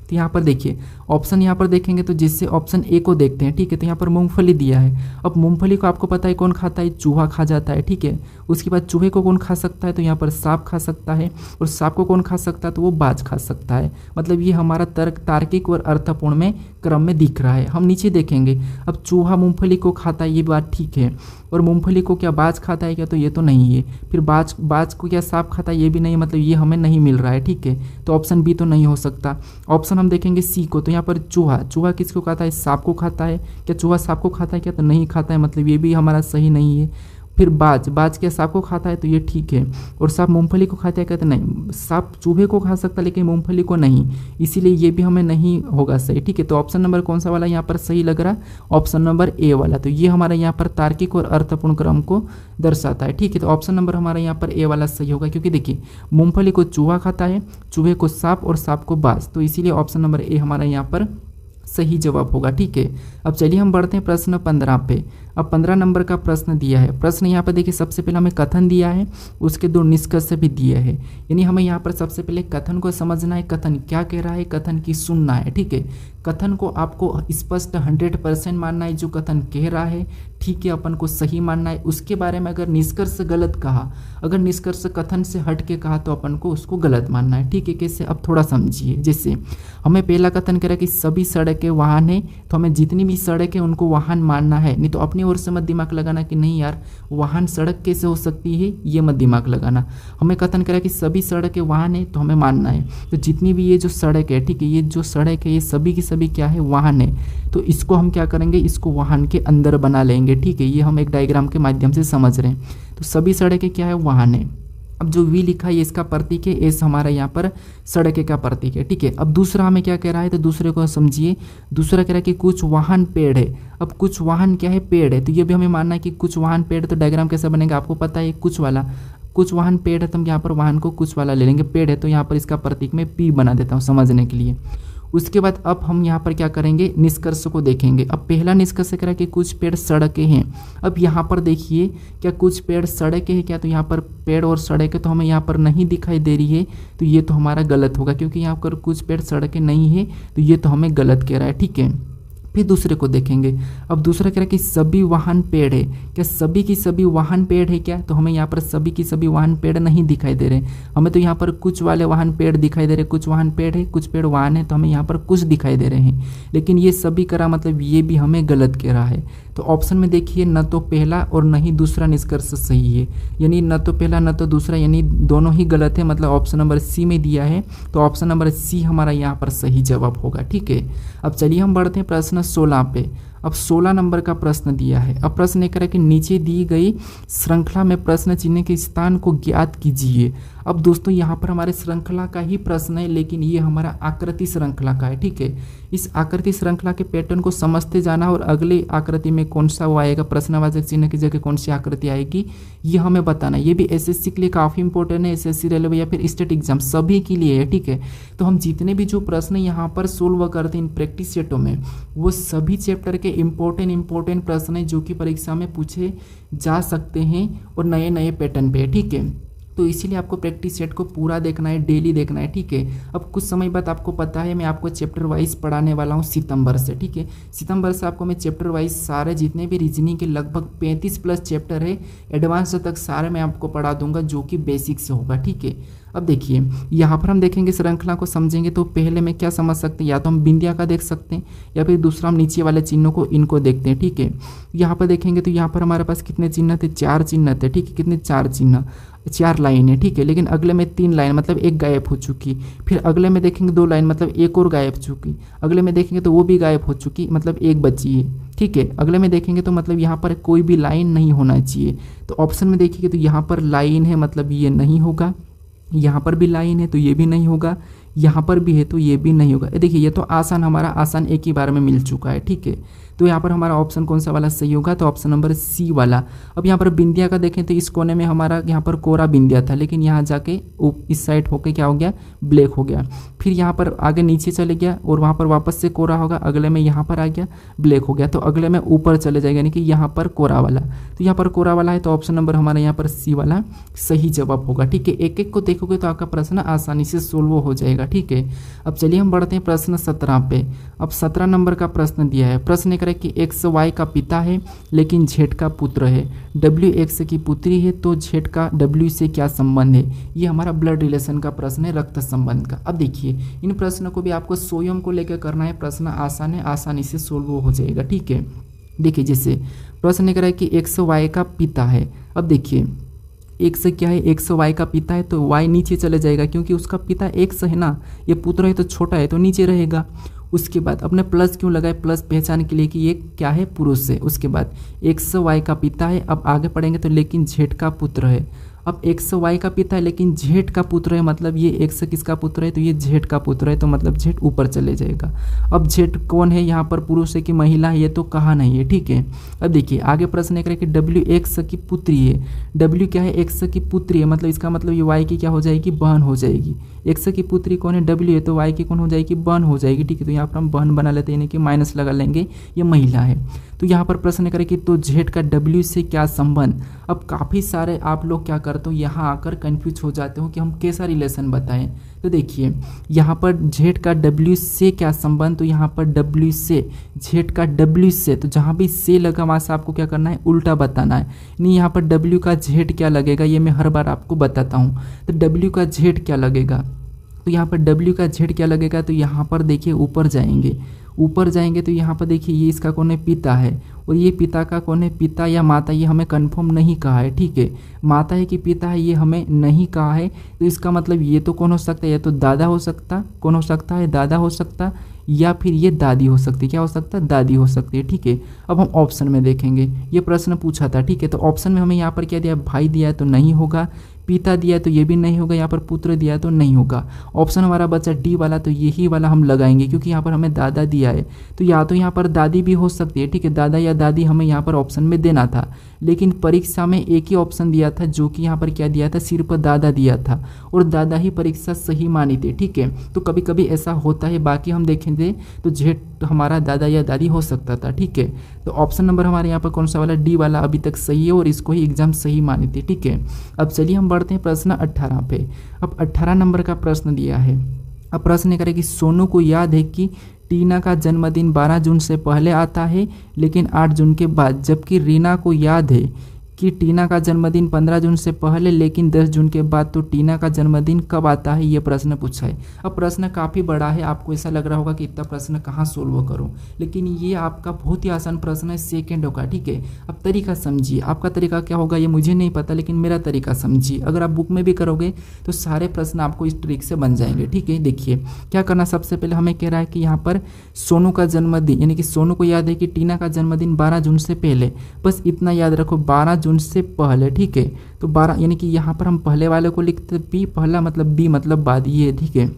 तो यहाँ पर देखिए ऑप्शन यहाँ पर देखेंगे, तो जिससे ऑप्शन ए को देखते हैं। ठीक है, तो यहाँ पर मूंगफली दिया है। अब मूंगफली को आपको पता है कौन खाता है, चूहा खा जाता है। ठीक है, उसके बाद चूहे को कौन खा सकता है, तो यहाँ पर सांप खा सकता है, और सांप को कौन खा सकता है, तो वो बाज खा सकता है। मतलब ये हमारा तार्किक और अर्थपूर्ण में क्रम में दिख रहा है। हम नीचे देखेंगे, अब चूहा मूंगफली को खाता है, ये बात ठीक है, और मूंगफली को क्या बाज खाता है क्या, तो ये तो नहीं है। फिर बाज को क्या सांप खाता है, ये भी नहीं, मतलब ये हमें नहीं मिल रहा है। ठीक है, तो ऑप्शन बी तो नहीं हो सकता। ऑप्शन हम देखेंगे सी को, तो यहाँ पर चूहा किसको खाता है, सांप को खाता है क्या, चूहा सांप को खाता है क्या, तो नहीं खाता है, मतलब ये भी हमारा सही नहीं है। फिर बाज क्या सांप को खाता है, तो ये ठीक है, और सांप मूंगफली को खाता है क्या, तो नहीं, सांप चूहे को खा सकता है लेकिन मूंगफली को नहीं, इसीलिए ये भी हमें नहीं होगा सही। ठीक है, तो ऑप्शन नंबर कौन सा वाला यहाँ पर सही लग रहा है, ऑप्शन नंबर ए वाला। तो ये हमारा यहाँ पर तार्किक और अर्थपूर्ण क्रम को दर्शाता है। ठीक है, तो ऑप्शन नंबर हमारा यहाँ पर ए वाला सही होगा, क्योंकि देखिए मूंगफली को चूहा खाता है, चूहे को सांप और सांप को बाज, तो इसीलिए ऑप्शन नंबर ए हमारा यहाँ पर सही जवाब होगा। ठीक है, अब चलिए हम बढ़ते हैं प्रश्न 15 पे। अब 15 नंबर का प्रश्न दिया है। प्रश्न यहाँ पर देखिए सबसे पहले हमें कथन दिया है, उसके 2 निष्कर्ष भी दिए हैं। यानी हमें यहाँ पर सबसे पहले कथन को समझना है, कथन क्या कह रहा है, कथन की सुनना है। ठीक है, कथन को आपको स्पष्ट 100% मानना है, जो कथन कह रहा है ठीक है अपन को सही मानना है। उसके बारे में अगर निष्कर्ष गलत कहा, अगर निष्कर्ष कथन से हट के कहा तो अपन को उसको गलत मानना है। ठीक है, कैसे अब थोड़ा समझिए। जैसे हमें पहला कथन कह रहा है कि सभी सड़कें वाहन है, तो हमें जितनी भी सड़क है उनको वाहन मानना है। नहीं तो अपनी ओर से मत दिमाग लगाना कि नहीं यार वाहन सड़क कैसे हो सकती है, ये मत दिमाग लगाना। हमें कथन कह रहा है कि सभी सड़कें वाहन है, तो हमें मानना है तो जितनी भी ये जो सड़क है, ठीक है, ये जो सड़क है ये सभी की सभी क्या है, वाहन है। तो इसको हम क्या करेंगे, इसको वाहन के अंदर बना लेंगे। ठीक है, ये हम एक डायग्राम के माध्यम से समझ रहे हैं। तो सभी सड़कें क्या है, वाहन है। अब जो वी लिखा है ये इसका प्रतीक है, एस हमारा यहाँ पर सड़क का प्रतीक है। ठीक है, अब दूसरा हमें क्या कह रहा है, तो दूसरे को समझिए। दूसरा कह रहा है कि कुछ वाहन पेड़ है। अब कुछ वाहन क्या है, पेड़ है, तो ये भी हमें मानना है कि कुछ वाहन पेड़। तो डायग्राम कैसा बनेगा आपको पता है, कुछ वाला, कुछ वाहन पेड़ है तो हम यहाँ पर वाहन को कुछ वाला ले लेंगे, पेड़ है तो यहाँ पर इसका प्रतीक में पी बना देता हूँ समझने के लिए। उसके बाद अब हम यहाँ पर क्या करेंगे, निष्कर्ष को देखेंगे। अब पहला निष्कर्ष कह रहा है कि कुछ पेड़ सड़कें हैं। अब यहाँ पर देखिए क्या कुछ पेड़ सड़कें हैं क्या, तो यहाँ पर पेड़ और सड़कें तो हमें यहाँ पर नहीं दिखाई दे रही है, तो ये तो हमारा गलत होगा क्योंकि यहाँ पर कुछ पेड़ सड़कें नहीं है, तो ये तो हमें गलत कह रहा है। ठीक है, फिर दूसरे को देखेंगे। अब दूसरा कह रहा है कि सभी वाहन पेड़ है, क्या सभी की सभी वाहन पेड़ है क्या, तो हमें यहाँ पर सभी की सभी वाहन पेड़ नहीं दिखाई दे रहे, हमें तो यहाँ पर कुछ वाले वाहन पेड़ दिखाई दे रहे। कुछ वाहन पेड़ है, कुछ पेड़ वाहन है, तो हमें यहाँ पर कुछ दिखाई दे रहे हैं, लेकिन ये सभी करा मतलब ये भी हमें गलत कह रहा है। तो ऑप्शन में देखिए न तो पहला और न ही दूसरा निष्कर्ष सही है, यानी न तो पहला न तो दूसरा, यानी दोनों ही गलत है, मतलब ऑप्शन नंबर सी में दिया है, तो ऑप्शन नंबर सी हमारा यहाँ पर सही जवाब होगा। ठीक है, अब चलिए हम बढ़ते हैं प्रश्न 16 पे। अब 16 नंबर का प्रश्न दिया है। अब प्रश्न ये कह रहा है कि नीचे दी गई श्रृंखला में प्रश्न चिन्ह के स्थान को ज्ञात कीजिए। अब दोस्तों यहाँ पर हमारे श्रृंखला का ही प्रश्न है, लेकिन ये हमारा आकृति श्रृंखला का है। ठीक है, इस आकृति श्रृंखला के पैटर्न को समझते जाना और अगली आकृति में कौन सा वो आएगा, प्रश्नवाचक चिन्ह की जगह कौन सी आकृति आएगी, ये हमें बताना। ये भी एसएससी के लिए काफ़ी इंपॉर्टेंट है, एसएससी रेलवे या फिर स्टेट एग्जाम सभी के लिए है। ठीक है, तो हम जितने भी जो प्रश्न यहाँ पर सोल्व करते हैं इन प्रैक्टिस सेटों में, वो सभी चैप्टर के इंपॉर्टेंट प्रश्न है जो कि परीक्षा में पूछे जा सकते हैं और नए नए पैटर्न पे। ठीक है, तो इसीलिए आपको प्रैक्टिस सेट को पूरा देखना है, डेली देखना है। ठीक है, अब कुछ समय बाद आपको पता है मैं आपको चैप्टर वाइज पढ़ाने वाला हूँ सितंबर से। ठीक है, सितंबर से आपको मैं चैप्टर वाइज सारे जितने भी रीजनिंग के लगभग 35+ चैप्टर है एडवांस तक सारे मैं आपको पढ़ा दूंगा, जो कि बेसिक से होगा। ठीक है, अब देखिए यहाँ पर हम देखेंगे श्रृंखला को समझेंगे तो पहले में क्या समझ सकते हैं, या तो हम बिंदिया का देख सकते हैं या फिर दूसरा हम नीचे वाले चिन्हों को इनको देखते हैं। ठीक है, यहाँ पर देखेंगे तो यहाँ पर हमारे पास कितने चिन्ह थे, 4 चिन्ह थे। ठीक है, कितने 4 चिन्ह, 4 लाइन है। ठीक है, लेकिन अगले में 3 लाइन मतलब एक गायब हो चुकी, फिर अगले में देखेंगे 2 लाइन मतलब एक और गायब चुकी, अगले में देखेंगे तो वो भी गायब हो चुकी मतलब एक बची है। ठीक है, अगले में देखेंगे तो मतलब यहाँ पर कोई भी लाइन नहीं होना चाहिए। तो ऑप्शन में देखिए तो यहाँ पर लाइन है मतलब ये नहीं होगा, यहाँ पर भी लाइन है तो ये भी नहीं होगा, यहाँ पर भी है तो ये भी नहीं होगा। देखिए ये तो आसान, हमारा आसान एक ही बार में मिल चुका है। ठीक है, तो यहाँ पर हमारा ऑप्शन कौन सा वाला सही होगा, तो ऑप्शन नंबर सी वाला। अब यहाँ पर बिंदिया का देखें तो इस कोने में हमारा यहाँ पर कोरा बिंदिया था, लेकिन यहाँ जाके इस साइड होके क्या हो गया, ब्लैक हो गया। फिर यहाँ पर आगे नीचे चले गया और वहाँ पर वापस से कोरा होगा, अगले में यहाँ पर आ गया ब्लैक हो गया, तो अगले में ऊपर चले जाएगा, यानी कि यहाँ पर कोरा वाला। तो यहाँ पर कोरा वाला है तो ऑप्शन नंबर हमारा यहाँ पर सी वाला सही जवाब होगा। ठीक है, एक एक को देखोगे तो आपका प्रश्न आसानी से सोल्व हो जाएगा। ठीक है, अब चलिए हम बढ़ते हैं प्रश्न 17 पे। अब 17 नंबर का प्रश्न दिया है। प्रश्न करें कि एक्स वाई का पिता है लेकिन जेड का पुत्र है, डब्ल्यू एक्स की पुत्री है, तो जेड का डब्ल्यू से क्या संबंध है। ये हमारा ब्लड रिलेशन का प्रश्न है, रक्त संबंध का। अब देखिए इन प्रश्नों को भी आपको स्वयं को लेकर करना है, प्रश्न आसान है, आसानी से सोल्व हो जाएगा। ठीक है, देखिए जैसे प्रश्न कह रहा है कि एक्स वाई का पिता है। अब देखिए एक्स क्या है, एक्स वाई का पिता है तो वाई नीचे चले जाएगा क्योंकि उसका पिता एक्स है ना, ये पुत्र है तो छोटा है तो नीचे रहेगा। उसके बाद अपने प्लस क्यों लगाए, प्लस पहचान के लिए कि ये क्या है, पुरुष है। उसके बाद एक्स वाई का पिता है, अब आगे पढ़ेंगे तो लेकिन जेड का पुत्र है। अब एक्स वाई का पिता है लेकिन जेड का पुत्र है, मतलब ये एक्स किसका पुत्र है, तो ये जेड का पुत्र है, तो मतलब जेड ऊपर चले जाएगा। अब जेड कौन है यहाँ पर, पुरुष है कि महिला है, ये तो कहा नहीं है, ठीक है। अब देखिए आगे प्रश्न एक रहा कि डब्ल्यू एक्स की पुत्री है, डब्ल्यू क्या है, एक्स की पुत्री है, मतलब इसका मतलब ये वाई की क्या हो जाएगी, बहन हो जाएगी। एक्स की पुत्री कौन है, डब्ल्यू है, तो वाई की कौन हो जाएगी, बहन हो जाएगी, ठीक है। तो यहाँ पर हम बहन बना लेते हैं, यानी कि माइनस लगा लेंगे, ये महिला है। तो यहाँ पर प्रश्न करें कि तो जेड का डब्ल्यू से क्या संबंध। अब काफ़ी सारे आप लोग क्या करते हो, यहाँ आकर कंफ्यूज हो जाते हो कि हम कैसा रिलेशन बताएं। तो देखिए यहाँ पर जेड का डब्ल्यू से क्या संबंध, तो यहाँ पर डब्ल्यू से, जेड का डब्ल्यू से, तो जहाँ भी से लगा वहाँ से आपको क्या करना है, उल्टा बताना है। नहीं यहाँ पर डब्ल्यू का जेड क्या लगेगा, ये मैं हर बार आपको बताता हूँ। तो डब्ल्यू का जेड क्या लगेगा, तो यहाँ पर डब्ल्यू का जेड क्या लगेगा, तो यहाँ पर देखिए ऊपर जाएंगे, ऊपर जाएंगे तो यहाँ पर देखिए ये इसका कौन है, पिता है, और ये पिता का कौन है, पिता या माता, ये हमें कंफर्म नहीं कहा है, ठीक है। माता है कि पिता है ये हमें नहीं कहा है, तो इसका मतलब ये तो कौन हो सकता है, या तो दादा हो सकता, कौन हो सकता है, दादा हो सकता, या फिर ये दादी हो सकती है, क्या हो सकता है, दादी हो सकती है, ठीक है। अब हम ऑप्शन में देखेंगे, ये प्रश्न पूछा था, ठीक है। तो ऑप्शन में हमें यहाँ पर क्या दिया, भाई दिया है तो नहीं होगा, पिता दिया है तो ये भी नहीं होगा, यहाँ पर पुत्र दिया है तो नहीं होगा। ऑप्शन हमारा बचा डी वाला, तो यही वाला हम लगाएंगे क्योंकि यहाँ पर हमें दादा दिया है, तो या तो यहाँ पर दादी भी हो सकती है, ठीक है, दादा या दादी हमें यहाँ पर ऑप्शन में देना था, लेकिन परीक्षा में एक ही ऑप्शन दिया था जो कि यहाँ पर क्या दिया था, सिर्फ दादा दिया था, और दादा ही परीक्षा सही मानी थी, ठीक है। तो कभी कभी ऐसा होता है, बाकी हम देखेंगे तो जेड हमारा दादा या दादी हो सकता था, ठीक है। तो ऑप्शन नंबर हमारे यहाँ पर कौन सा वाला, डी वाला अभी तक सही है, और इसको ही एग्जाम सही मानी थी, ठीक है। अब चलिए हम बढ़ते हैं प्रश्न 18 पे। अब 18 नंबर का प्रश्न दिया है। अब प्रश्न ये करे कि सोनू को याद है कि टीना का जन्मदिन 12 जून से पहले आता है लेकिन 8 जून के बाद, जबकि रीना को याद है कि टीना का जन्मदिन 15 जून से पहले लेकिन 10 जून के बाद, तो टीना का जन्मदिन कब आता है, ये प्रश्न पूछा है। अब प्रश्न काफ़ी बड़ा है, आपको ऐसा लग रहा होगा कि इतना प्रश्न कहाँ सोल्व करूँ, लेकिन ये आपका बहुत ही आसान प्रश्न है, सेकेंड का, ठीक है। अब तरीका समझिए, आपका तरीका क्या होगा ये मुझे नहीं पता, लेकिन मेरा तरीका समझिए। अगर आप बुक में भी करोगे तो सारे प्रश्न आपको इस ट्रिक से बन जाएंगे, ठीक है। देखिए क्या करना, सबसे पहले हमें कह रहा है कि यहाँ पर सोनू का जन्मदिन, यानी कि सोनू को याद है कि टीना का जन्मदिन 12 जून से पहले, बस इतना याद रखो, 12 जून से पहले, ठीक है। तो 12 यानी कि यहाँ पर हम पहले वाले को लिखते बी, पहला मतलब बी मतलब बाद, ये ठीक है।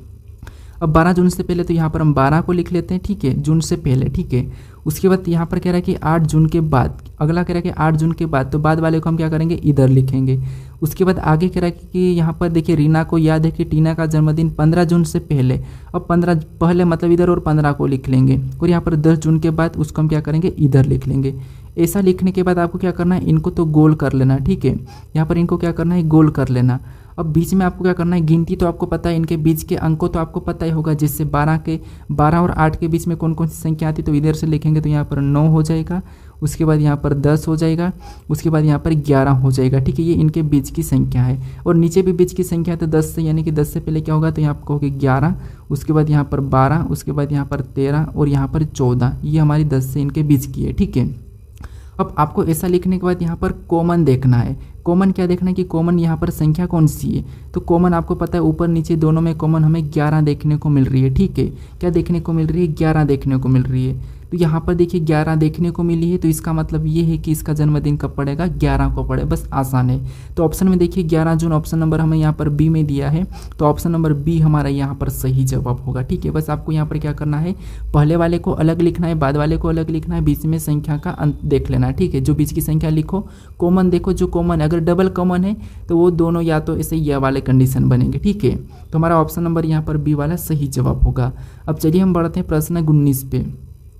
अब 12 जून से पहले, तो यहाँ पर हम 12 को लिख लेते हैं, ठीक है, जून से पहले, ठीक है। उसके बाद यहाँ पर कह रहा है कि 8 जून के बाद, अगला कह रहा है कि 8 जून के बाद, तो बाद वाले को हम क्या करेंगे, इधर लिखेंगे। उसके बाद आगे कह रहा है कि यहाँ पर देखिए रीना को याद है कि टीना का जन्मदिन 15 जून से पहले, अब 15 पहले मतलब इधर, और 15 को लिख लेंगे, और यहाँ पर 10 जून के बाद उसको हम क्या करेंगे, इधर लिख लेंगे। ऐसा लिखने के बाद आपको क्या करना है, इनको तो गोल कर लेना, ठीक है। यहाँ पर इनको क्या करना है, गोल कर लेना। अब बीच में आपको क्या करना है, गिनती तो आपको पता है, इनके बीच के अंकों तो आपको पता ही होगा, जिससे 12 और 8 के बीच में कौन कौन सी संख्या आती है, तो इधर से लिखेंगे तो यहाँ पर 9 हो जाएगा, उसके बाद यहाँ पर 10 हो जाएगा, उसके बाद यहाँ पर 11 हो जाएगा, ठीक है। ये इनके बीच की संख्या है, और नीचे भी बीच की संख्या है, तो 10 से, यानी कि 10 से पहले क्या होगा, तो यहाँ पर कहोगे 11, उसके बाद यहाँ पर 12, उसके बाद यहाँ पर 13, और यहाँ पर 14, ये हमारी 10 से इनके बीच की है, ठीक है। अब आपको ऐसा लिखने के बाद यहाँ पर कॉमन देखना है। कॉमन क्या देखना है कि कॉमन यहाँ पर संख्या कौन सी है, तो कॉमन आपको पता है ऊपर नीचे दोनों में कॉमन हमें 11 देखने को मिल रही है, ठीक है। क्या देखने को मिल रही है, 11 देखने को मिल रही है। तो यहाँ पर देखिए 11 देखने को मिली है, तो इसका मतलब ये है कि इसका जन्मदिन कब पड़ेगा, 11 को पड़े, बस आसान है। तो ऑप्शन में देखिए 11 जून ऑप्शन नंबर हमें यहाँ पर बी में दिया है, तो ऑप्शन नंबर बी हमारा यहाँ पर सही जवाब होगा, ठीक है। बस आपको यहाँ पर क्या करना है, पहले वाले को अलग लिखना है, बाद वाले को अलग लिखना है, बीच में संख्या का अंत देख लेना है, ठीक है। जो बीच की संख्या लिखो, कॉमन देखो, जो कॉमन है, अगर डबल कॉमन है तो वो दोनों या तो ऐसे यह वाले कंडीशन बनेंगे, ठीक है। तो हमारा ऑप्शन नंबर यहाँ पर बी वाला सही जवाब होगा। अब चलिए हम बढ़ते हैं प्रश्न 19 पे।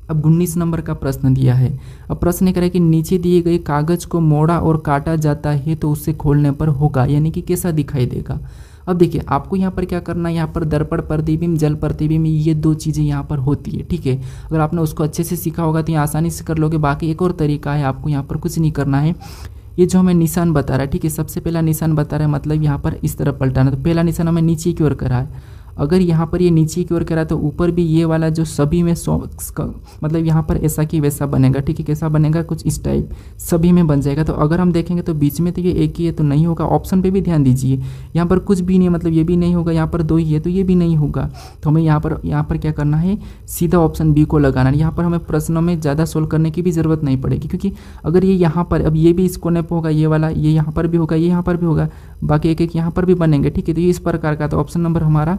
अब 19 नंबर का प्रश्न दिया है। अब प्रश्न ये करे कि नीचे दिए गए कागज को मोड़ा और काटा जाता है तो उसे खोलने पर होगा, यानी कि कैसा दिखाई देगा। अब देखिए आपको यहाँ पर क्या करना है, यहाँ पर दर्पण प्रतिबिंब, जल प्रतिबिंब, ये दो चीज़ें यहाँ पर होती है, ठीक है। अगर आपने उसको अच्छे से सीखा होगा तो ये आसानी से कर लोगे। बाकी एक और तरीका है, आपको यहाँ पर कुछ नहीं करना है। ये जो हमें निशान बता रहा है, ठीक है, सबसे पहला निशान बता रहा है, मतलब यहाँ पर इस तरफ पलटाना। तो पहला निशान हमें नीचे की ओर करा है, अगर यहाँ पर ये नीचे की ओर करा तो ऊपर भी ये वाला जो सभी में मतलब यहाँ पर ऐसा कि वैसा बनेगा, ठीक है। कैसा बनेगा, कुछ इस टाइप सभी में बन जाएगा। तो अगर हम देखेंगे तो बीच में तो ये एक ही है तो नहीं होगा। ऑप्शन पे भी ध्यान दीजिए, यहाँ पर कुछ भी नहीं है, मतलब ये भी नहीं होगा। यहाँ पर 2 ही है तो ये भी नहीं होगा। तो हमें यहाँ पर क्या करना है, सीधा ऑप्शन बी को लगाना है। यहाँ पर हमें प्रश्नों में ज़्यादा सोल्व करने की भी ज़रूरत नहीं पड़ेगी, क्योंकि अगर ये यहाँ पर, अब ये भी इस कोने पर होगा, ये वाला ये यहाँ पर भी होगा, ये यहाँ पर भी होगा, बाकी एक एक यहाँ पर भी बनेंगे, ठीक है। तो ये इस प्रकार का, तो ऑप्शन नंबर हमारा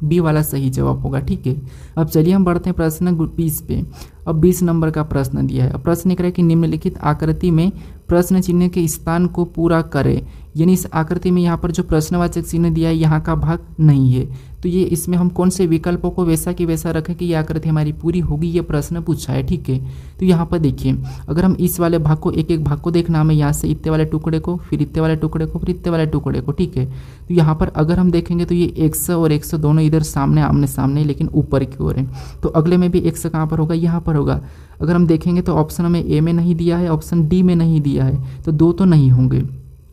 बी वाला सही जवाब होगा, ठीक है। अब चलिए हम बढ़ते हैं प्रश्न 20 पे। अब 20 नंबर का प्रश्न दिया है। अब प्रश्न लिख रहा है कि निम्नलिखित आकृति में प्रश्न चिन्ह के स्थान को पूरा करे, यानी इस आकृति में यहाँ पर जो प्रश्नवाचक चिन्ह दिया है यहाँ का भाग नहीं है, तो ये इसमें हम कौन से विकल्पों को वैसा कि वैसा रखें कि ये आकृति हमारी पूरी होगी, ये प्रश्न पूछा है, ठीक है। तो यहाँ पर देखिए, अगर हम इस वाले भाग को एक एक भाग को देखना, हमें यहाँ से इतने वाले टुकड़े को, फिर इतने वाले टुकड़े को, फिर इतने वाले टुकड़े को, ठीक है। तो यहाँ पर अगर हम देखेंगे तो ये 100 और 100 दोनों इधर सामने आमने सामने लेकिन ऊपर की ओर है। तो अगले में भी 100 कहाँ पर होगा, यहाँ पर होगा। अगर हम देखेंगे तो ऑप्शन हमें ए में नहीं दिया है, ऑप्शन डी में नहीं दिया है, तो दो तो नहीं होंगे।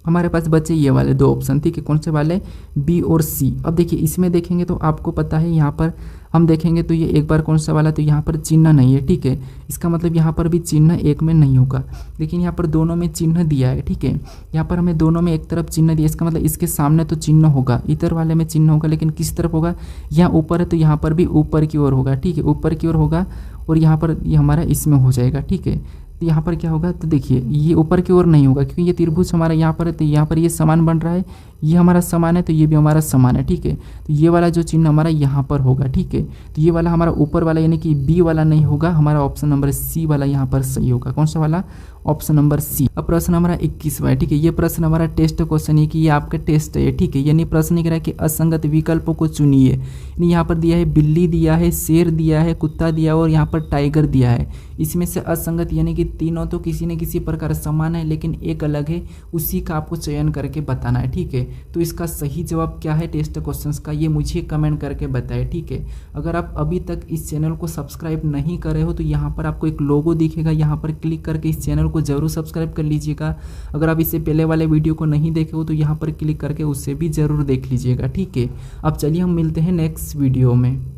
हमारे पास बचे ये वाले दो ऑप्शन, ठीक है। कौन से वाले, बी और सी। अब देखिए इसमें देखेंगे तो आपको पता है, यहाँ पर हम देखेंगे तो ये एक बार कौन सा वाला, तो यहाँ पर चिन्ह नहीं है, ठीक है। इसका मतलब यहाँ पर भी चिन्ह एक में नहीं होगा, लेकिन यहाँ पर दोनों में चिन्ह दिया है, ठीक है। यहाँ पर हमें दोनों में एक तरफ चिन्ह दिया, इसका मतलब इसके सामने तो चिन्ह होगा, इधर वाले में चिन्ह होगा, लेकिन किस तरफ होगा, यहाँ ऊपर है तो यहाँ पर भी ऊपर की ओर होगा, ठीक है, ऊपर की ओर होगा। और यहाँ पर ये हमारा इसमें हो जाएगा, ठीक है। तो यहाँ पर क्या होगा, तो देखिए ये ऊपर की ओर नहीं होगा क्योंकि ये त्रिभुज हमारा यहाँ पर है, तो यहाँ पर ये समान बन रहा है, ये हमारा समान है, तो ये भी हमारा समान है, ठीक है। तो ये वाला जो चिन्ह हमारा यहाँ पर होगा, ठीक है। तो ये वाला हमारा ऊपर वाला यानी कि बी वाला नहीं होगा, हमारा ऑप्शन नंबर सी वाला यहाँ पर सही होगा। कौन सा वाला, ऑप्शन नंबर सी। अब प्रश्न हमारा 21वां है, ठीक है। ये प्रश्न हमारा टेस्ट क्वेश्चन है कि ये आपका टेस्ट है, ठीक है। यानी प्रश्न लिख रहा है कि असंगत विकल्पों को चुनिए। यानी यहाँ पर दिया है बिल्ली दिया है, शेर दिया है, कुत्ता दिया है और यहाँ पर टाइगर दिया है। इसमें से असंगत यानी कि तीनों तो किसी न किसी प्रकार समान है लेकिन एक अलग है, उसी का आपको चयन करके बताना है, ठीक है। तो इसका सही जवाब क्या है टेस्ट क्वेश्चंस का, ये मुझे कमेंट करके बताएं, ठीक है। अगर आप अभी तक इस चैनल को सब्सक्राइब नहीं करे हो तो यहाँ पर आपको एक लोगो दिखेगा, यहाँ पर क्लिक करके इस चैनल को जरूर सब्सक्राइब कर लीजिएगा। अगर आप इससे पहले वाले वीडियो को नहीं देखे हो तो यहाँ पर क्लिक करके उससे भी जरूर देख लीजिएगा, ठीक है। अब चलिए हम मिलते हैं नेक्स्ट वीडियो में।